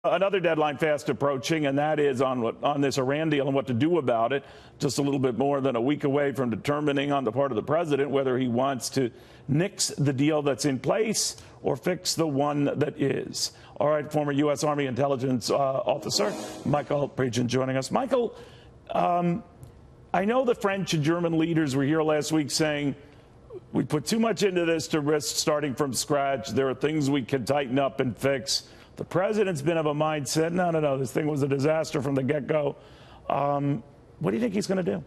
Another deadline fast approaching, and that is on this Iran deal and what to do about it. Just a little bit more than a week away from determining on the part of the president whether he wants to nix the deal that's in place or fix the one that is. All right, former U.S. Army intelligence officer Michael Pregent joining us. Michael, I know the French and German leaders were here last week saying we put too much into this to risk starting from scratch. There are things we can tighten up and fix. The president's been of a mindset, no, this thing was a disaster from the get-go. What do you think he's going to do?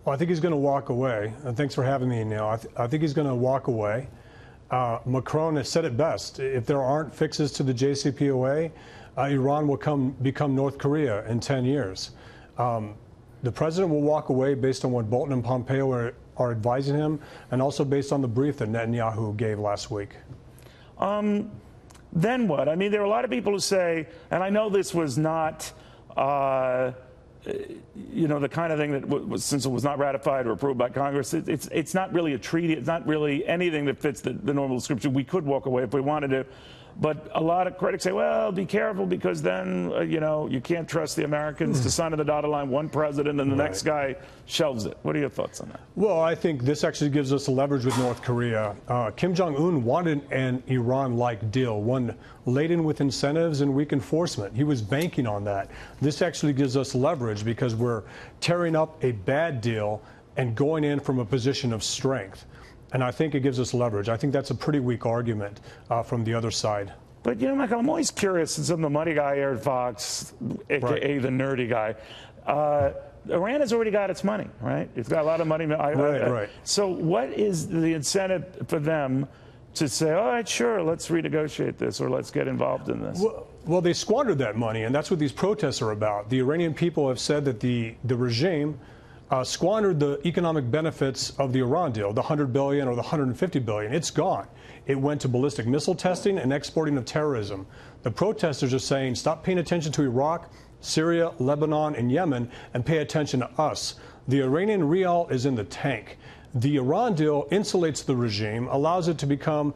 Well, I think he's going to walk away. And thanks for having me, Neil. I think he's going to walk away. Macron has said it best. If there aren't fixes to the JCPOA, Iran will become North Korea in 10 years. The president will walk away based on what Bolton and Pompeo are advising him, and also based on the brief that Netanyahu gave last week. Then what? I mean, there are a lot of people who say, and I know this was not, the kind of thing that since it was not ratified or approved by Congress, it's not really a treaty. It's not really anything that fits the normal description. We could walk away if we wanted to. But a lot of critics say, well, be careful because then, you can't trust the Americans to sign on the dotted line one president and the next guy shelves it. What are your thoughts on that? Well, I think this actually gives us leverage with North Korea. Kim Jong-un wanted an Iran-like deal, one laden with incentives and weak enforcement. He was banking on that. This actually gives us leverage because we're tearing up a bad deal and going in from a position of strength. And I think it gives us leverage. I think that's a pretty weak argument from the other side. But, Michael, I'm always curious, since I'm the money guy here at Fox, a.k.a. the nerdy guy. Iran has already got its money, right? It's got a lot of money. Right. So what is the incentive for them to say, all right, sure, let's renegotiate this or let's get involved in this? Well, they squandered that money, and that's what these protests are about. The Iranian people have said that the regime squandered the economic benefits of the Iran deal, the $100 billion or the $150 billion. It's gone. It went to ballistic missile testing and exporting of terrorism. The protesters are saying, stop paying attention to Iraq, Syria, Lebanon, and Yemen, and pay attention to us. The Iranian rial is in the tank. The Iran deal insulates the regime, allows it to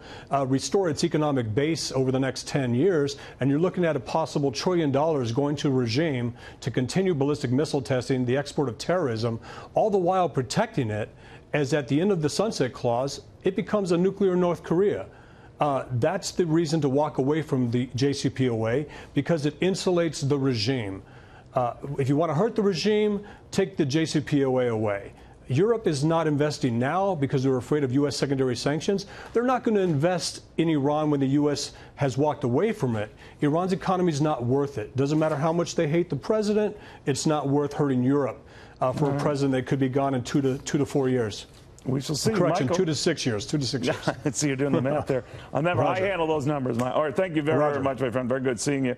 restore its economic base over the next 10 years, and you're looking at a possible $1 trillion going to a regime to continue ballistic missile testing, the export of terrorism, all the while protecting it, as at the end of the sunset clause, it becomes a nuclear North Korea. That's the reason to walk away from the JCPOA, because it insulates the regime. If you want to hurt the regime, take the JCPOA away. Europe is not investing now because they're afraid of U.S. secondary sanctions. They're not going to invest in Iran when the U.S. has walked away from it. Iran's economy is not worth it. Doesn't matter how much they hate the president, it's not worth hurting Europe for a president that could be gone in 2 to 4 years. We shall see. Correction, Michael. 2 to 6 years. 2 to 6 years. See, you're doing the math there. I handle those numbers. All right, thank you very much, my friend. Very good seeing you.